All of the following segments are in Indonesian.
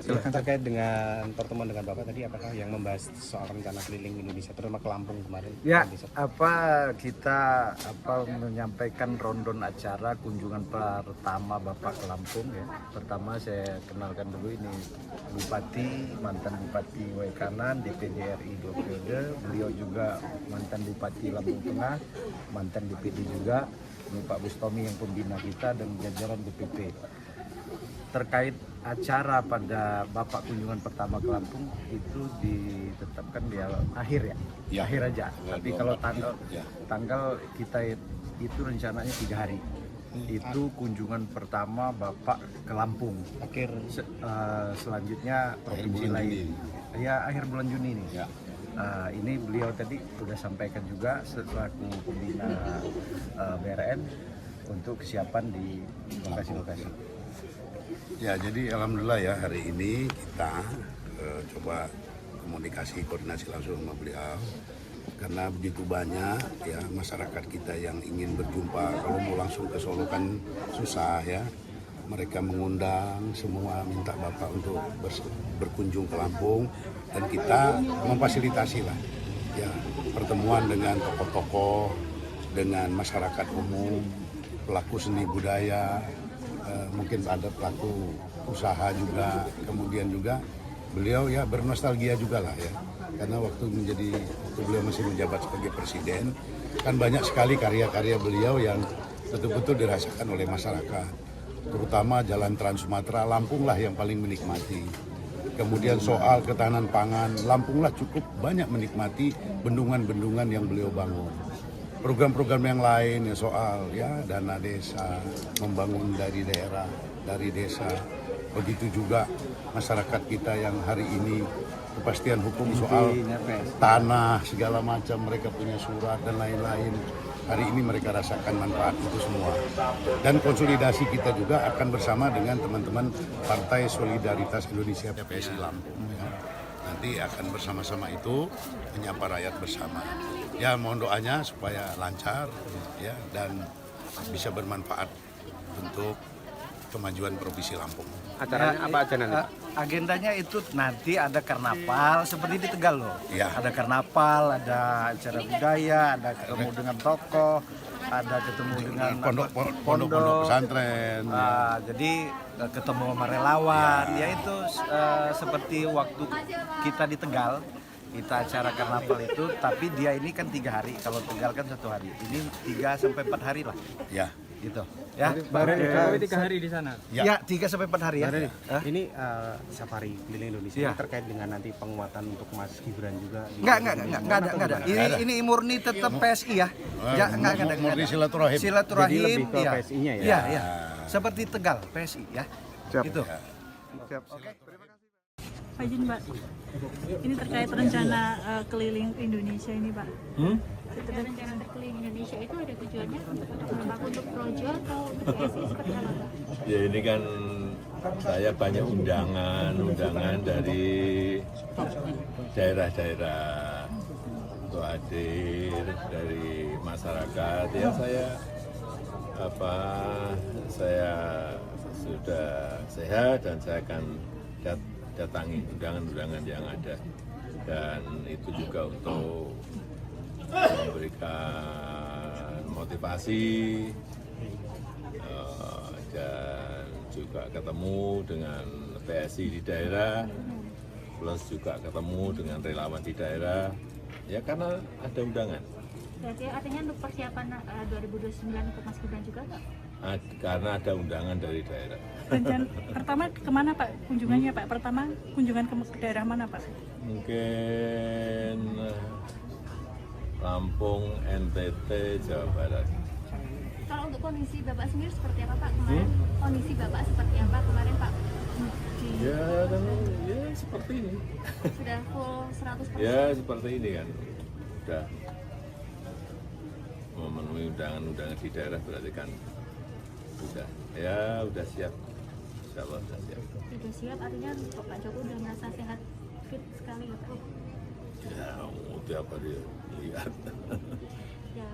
Silahkan. Terkait dengan pertemuan dengan Bapak tadi, apakah yang membahas soal rencana keliling Indonesia, terutama ke Lampung kemarin? Ya, kita menyampaikan rundown acara kunjungan pertama Bapak ke Lampung ya. Pertama saya kenalkan dulu ini Bupati, mantan Bupati Waikanan, DPD RI 2 periode. Beliau juga mantan Bupati Lampung Tengah, mantan DPD juga. Ini Pak Bustomi yang pembina kita dan jajaran DPP. Terkait acara pada Bapak kunjungan pertama ke Lampung itu ditetapkan di akhir ya, akhir aja. Tapi kalau tanggal kita itu rencananya 3 hari. Itu kunjungan pertama Bapak ke Lampung. Akhir selanjutnya provinsi lain. Ya akhir bulan Juni nih. Ya. Ini beliau tadi sudah sampaikan juga selaku pembina BRN untuk kesiapan di lokasi-lokasi. Ya, jadi alhamdulillah ya hari ini kita coba komunikasi, koordinasi langsung sama beliau karena begitu banyak ya masyarakat kita yang ingin berjumpa. Kalau mau langsung ke Solo kan susah ya. Mereka mengundang semua, minta Bapak untuk berkunjung ke Lampung dan kita memfasilitasi lah ya pertemuan dengan tokoh-tokoh, dengan masyarakat umum, pelaku seni budaya, mungkin ada pelaku usaha juga, kemudian juga beliau ya bernostalgia juga lah ya, karena waktu beliau masih menjabat sebagai presiden, kan banyak sekali karya-karya beliau yang betul-betul dirasakan oleh masyarakat, terutama Jalan Trans Sumatera, Lampung lah yang paling menikmati. Kemudian soal ketahanan pangan, Lampung lah cukup banyak menikmati bendungan-bendungan yang beliau bangun. Program-program yang lain ya soal ya dana desa, membangun dari daerah, dari desa. Begitu juga masyarakat kita yang hari ini kepastian hukum soal tanah segala macam, mereka punya surat dan lain-lain. Hari ini mereka rasakan manfaat itu semua. Dan konsolidasi kita juga akan bersama dengan teman-teman Partai Solidaritas Indonesia PSI Lampung. Ya. Nanti akan bersama-sama itu menyapa rakyat bersama. Ya mohon doanya supaya lancar ya dan bisa bermanfaat untuk kemajuan Provinsi Lampung. Acaranya apa aja nanti? Agendanya itu nanti ada karnaval seperti di Tegal loh. Ya. Ada karnaval, ada acara budaya, ada ketemu dengan tokoh, ada ketemu dengan pondok pesantren. Jadi ketemu sama relawan, ya itu seperti waktu kita di Tegal. Kita acara karnaval itu, tapi dia ini kan 3 hari, kalau Tegal kan 1 hari. Ini 3 sampai 4 hari lah. Ya. Gitu. Ya. Baru 3 hari di sana. Ya, 3 sampai 4 hari ya. Ini safari keliling Indonesia ini terkait dengan nanti penguatan untuk Mas Gibran juga. Enggak ada. Ini murni tetap PSI ya. Ya, enggak ada. Murni silaturahim. Jadi lebih ke PSI-nya ya. Iya. Seperti Tegal PSI ya. Siap. Gitu. Ya. Siap. Oke, terima kasih. Pak Izin Pak, ini terkait rencana keliling Indonesia ini Pak. Rencana berkeliling Indonesia itu ada tujuannya untuk projo atau untuk PSI seperti apa Pak? Ya ini kan saya banyak undangan dari daerah-daerah untuk hadir dari masyarakat ya saya sudah sehat dan saya akan datangi undangan-undangan yang ada dan itu juga untuk memberikan motivasi dan juga ketemu dengan PSI di daerah plus juga ketemu dengan relawan di daerah ya karena ada undangan. Berarti artinya untuk persiapan 2029 untuk Mas Gibran juga Pak? Karena ada undangan dari daerah. Rencana pertama kemana Pak kunjungannya Pak? Pertama kunjungan ke daerah mana Pak? Mungkin Lampung, NTT, Jawa Barat. Kalau untuk kondisi Bapak sendiri seperti apa Pak kemarin? Kondisi Bapak seperti apa kemarin Pak? Ya seperti ini. Sudah full 100%? Ya seperti ini kan. Sudah memenuhi undangan-undangan di daerah berarti kan udah siap. Insya Allah sudah siap. Sudah siap artinya Pak Jokowi sudah merasa sehat, fit sekali ya Pak? Ya tiap hari lihat. Ya.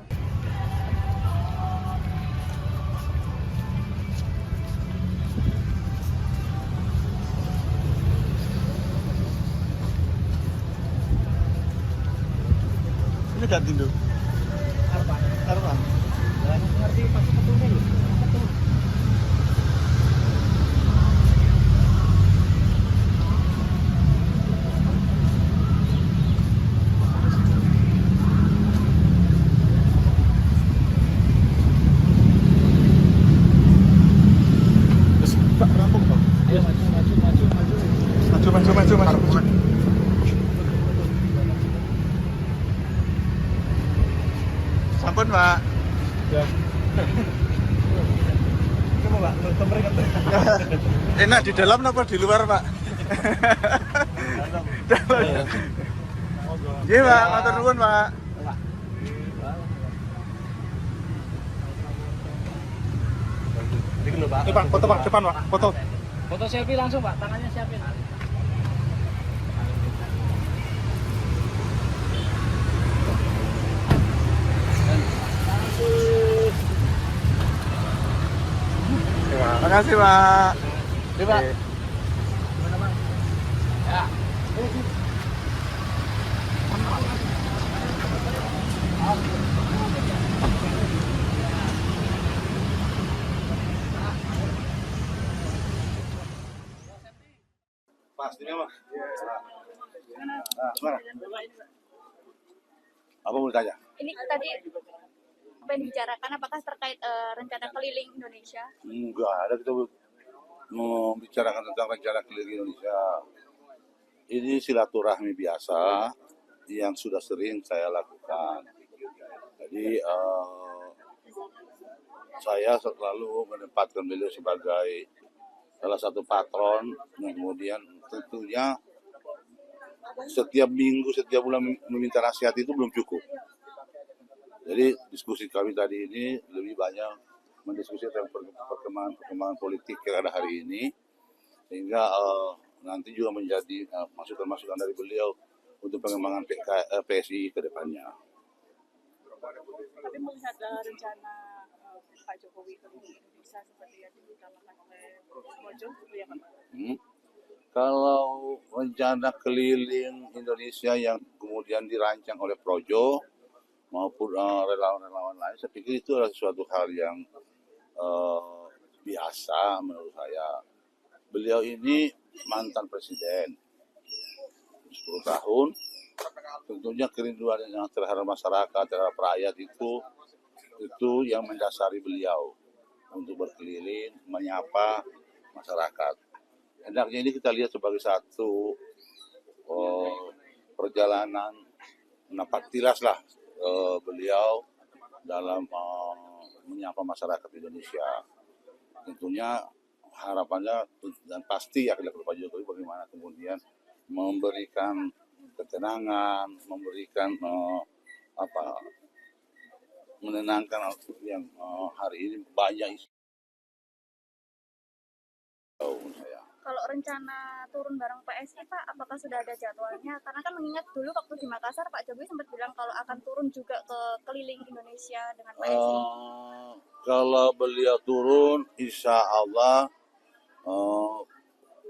ini gak tindo. Arpa. Pak, rampung, Pak. Ayo maju. Sampun, Pak. Ya. Kamu, Pak, enak di dalam apa di luar, Pak? Dalam. Iya, Pak, matur nuwun, Pak. Pak, foto Pak, depan Pak, foto. Foto selfie langsung Pak, tangannya siapin. Terima kasih Pak. Oke, Pak. Ya. Pastinya Mas. Gimana? Apa mau ditanya? Ini tadi apa yang dibicarakan, apakah terkait rencana keliling Indonesia? Enggak ada, kita membicarakan tentang rencana keliling Indonesia. Ini silaturahmi biasa yang sudah sering saya lakukan. Jadi saya selalu menempatkan beliau sebagai salah satu patron, kemudian tentunya setiap minggu, setiap bulan meminta nasihat itu belum cukup. Jadi diskusi kami tadi ini lebih banyak mendiskusikan perkembangan politik yang ada hari ini, sehingga nanti juga menjadi masukan-masukan dari beliau untuk pengembangan PSI ke depannya. Tapi melihat rencana Pak Jokowi ke Indonesia seperti yang diutamakan oleh Mojo, ya Pak? Kalau rencana keliling Indonesia yang kemudian dirancang oleh Projo maupun relawan-relawan lain, saya pikir itu adalah suatu hal yang biasa menurut saya. Beliau ini mantan presiden 10 tahun, tentunya kerinduan yang terhadap masyarakat, terhadap rakyat itu yang mendasari beliau untuk berkeliling, menyapa masyarakat. Hendaknya ini kita lihat sebagai satu perjalanan nampak tilas lah beliau dalam menyapa masyarakat Indonesia. Tentunya harapannya dan pasti akan dilakukan Pak Jokowi bagaimana kemudian memberikan ketenangan, memberikan menenangkan yang hari ini banyak isu. Kalau rencana turun bareng PSI Pak, apakah sudah ada jadwalnya? Karena kan mengingat dulu waktu di Makassar Pak Jokowi sempat bilang kalau akan turun juga ke keliling Indonesia dengan PSI. Kalau beliau turun, insya Allah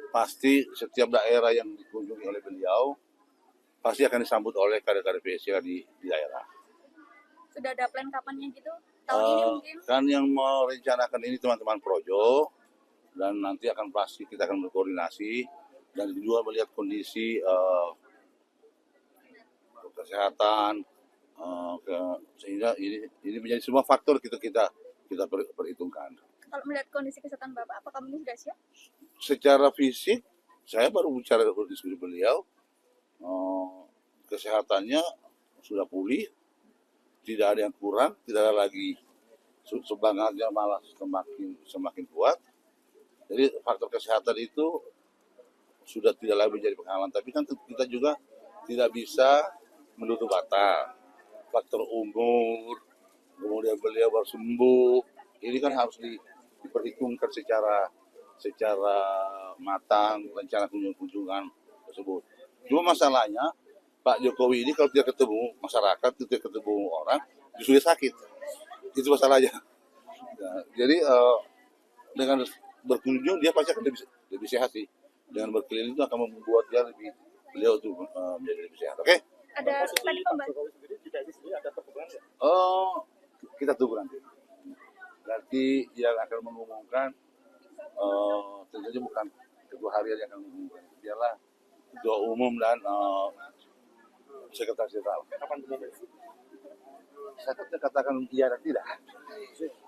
pasti setiap daerah yang dikunjungi oleh beliau pasti akan disambut oleh kader-kader PSI di daerah. Sudah ada plan kapannya gitu? Tahun ini mungkin? Kan yang merencanakan ini teman-teman Projo, dan nanti akan pasti kita akan berkoordinasi dan juga melihat kondisi kesehatan sehingga ini menjadi semua faktor kita perhitungkan. Kalau melihat kondisi kesehatan Bapak, apakah ini sudah siap? Secara fisik saya baru bicara diskusi beliau, kesehatannya sudah pulih, tidak ada yang kurang, tidak ada lagi semangatnya malah semakin kuat. Jadi faktor kesehatan itu sudah tidak lagi menjadi penghalang, tapi kan kita juga tidak bisa menutup mata. Faktor umur, kemudian beliau baru sembuh, ini kan harus diperhitungkan secara matang rencana kunjungan tersebut. Cuma masalahnya Pak Jokowi ini kalau tidak ketemu masyarakat, tidak ketemu orang, justru dia sakit. Itu masalahnya. Nah, jadi dengan berkunjung dia pasti akan lebih sehat sih. Dengan berkeliling itu akan membuat dia beliau itu menjadi lebih sehat. Oke? Ada tadi pembahasan. Oh, kita tunggu nanti. Nanti yang akan mengumumkan tentunya bukan ketua harian yang akan mengumumkan. Biarlah ketua umum dan sekretaris jenderal. Saya katakan iya dan tidak.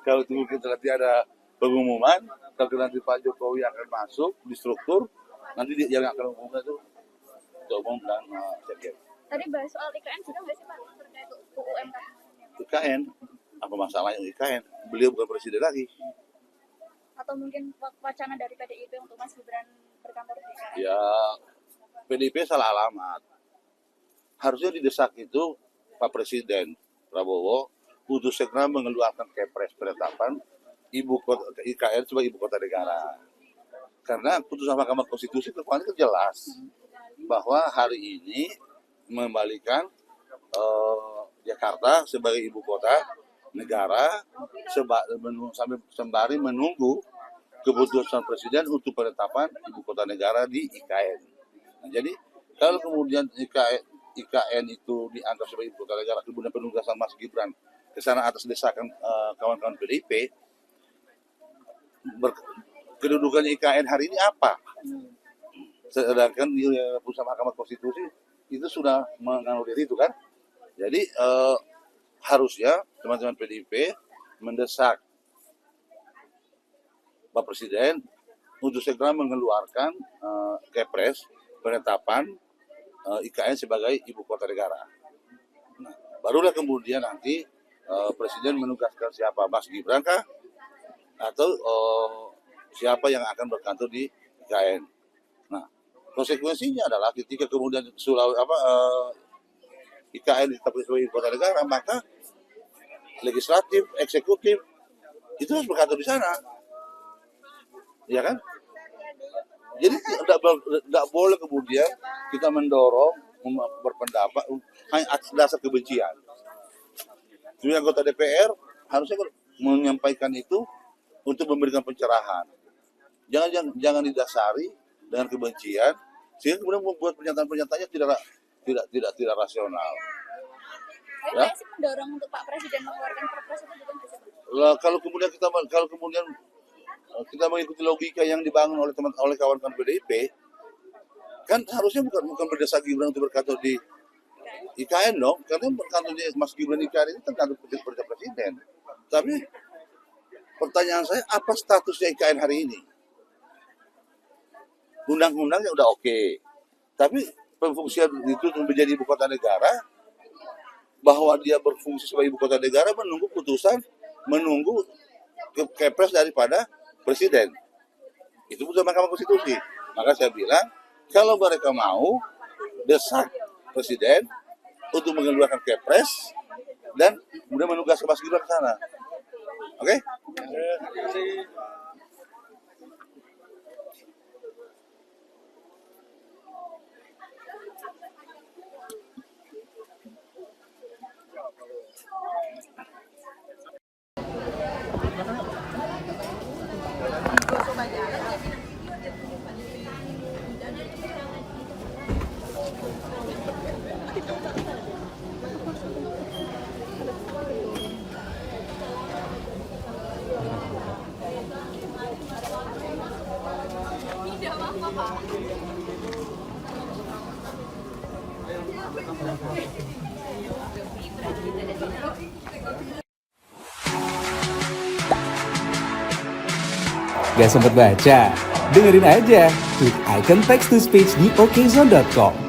Kalau tunggu kita nanti ada pengumuman, kalau nanti Pak Jokowi akan masuk di struktur, nanti dia yang akan mengumumkan itu ketua umum dan sekjen. Tadi bahas soal IKN juga nggak sih Pak terkait UUMK? IKN, apa masalahnya IKN? Beliau bukan presiden lagi. Atau mungkin wacana dari PDIP untuk Mas Gibran berkantor di IKN? Ya, PDIP salah alamat. Harusnya didesak itu Pak Presiden Prabowo untuk segera mengeluarkan Kepres penetapan ibu kota IKN sebagai ibu kota negara. Karena putusan Mahkamah Konstitusi kemarin itu jelas bahwa hari ini mengembalikan Jakarta sebagai ibu kota negara sembari menunggu keputusan Presiden untuk penetapan ibu kota negara di IKN. Nah, jadi kalau kemudian IKN itu dianggap sebagai ibu kota negara, kemudian penugasan Mas Gibran ke sana atas desakan kawan-kawan PDIP, kedudukannya IKN hari ini apa? Sedangkan di putusan Mahkamah Konstitusi itu sudah menganulir itu kan. Jadi harusnya teman-teman PDIP mendesak Pak Presiden untuk segera mengeluarkan Kepres penetapan IKN sebagai ibu kota negara. Nah, barulah kemudian nanti Presiden menugaskan siapa, Mas Gibran kah? Atau siapa yang akan berkantor di IKN. Nah, konsekuensinya adalah ketika kemudian IKN ditetapkan sebagai ibu kota negara, maka legislatif, eksekutif itu harus berkantor di sana, ya kan? Jadi tidak boleh kemudian kita mendorong berpendapat hanya atas dasar kebencian. Jadi anggota DPR harusnya menyampaikan itu untuk memberikan pencerahan. Jangan didasari dengan kebencian sehingga kemudian membuat pernyataan-pernyataannya tidak rasional. Tapi Ya? sih mendorong untuk Pak Presiden mengeluarkan Perpres itu juga nggak sih? Lah, kalau kemudian kita mengikuti logika yang dibangun oleh kawan-kawan PDIP, kan harusnya bukan berdesak Gibran untuk berkantor di IKN dong, karena berkantor di Mas Gibran di IKN itu kan kantor Presiden. Tapi pertanyaan saya, apa statusnya IKN hari ini? Undang-undangnya udah oke, tapi pemfungsian itu menjadi ibu kota negara, bahwa dia berfungsi sebagai ibu kota negara menunggu putusan, menunggu Kepres daripada Presiden. Itu putusan Mahkamah Konstitusi. Maka saya bilang, kalau mereka mau desak Presiden untuk mengeluarkan Kepres dan kemudian menugaskan Mas Gibran ke sana. Oke? Gak sempet baca? Dengerin aja, klik icon text to speech di okezone.com.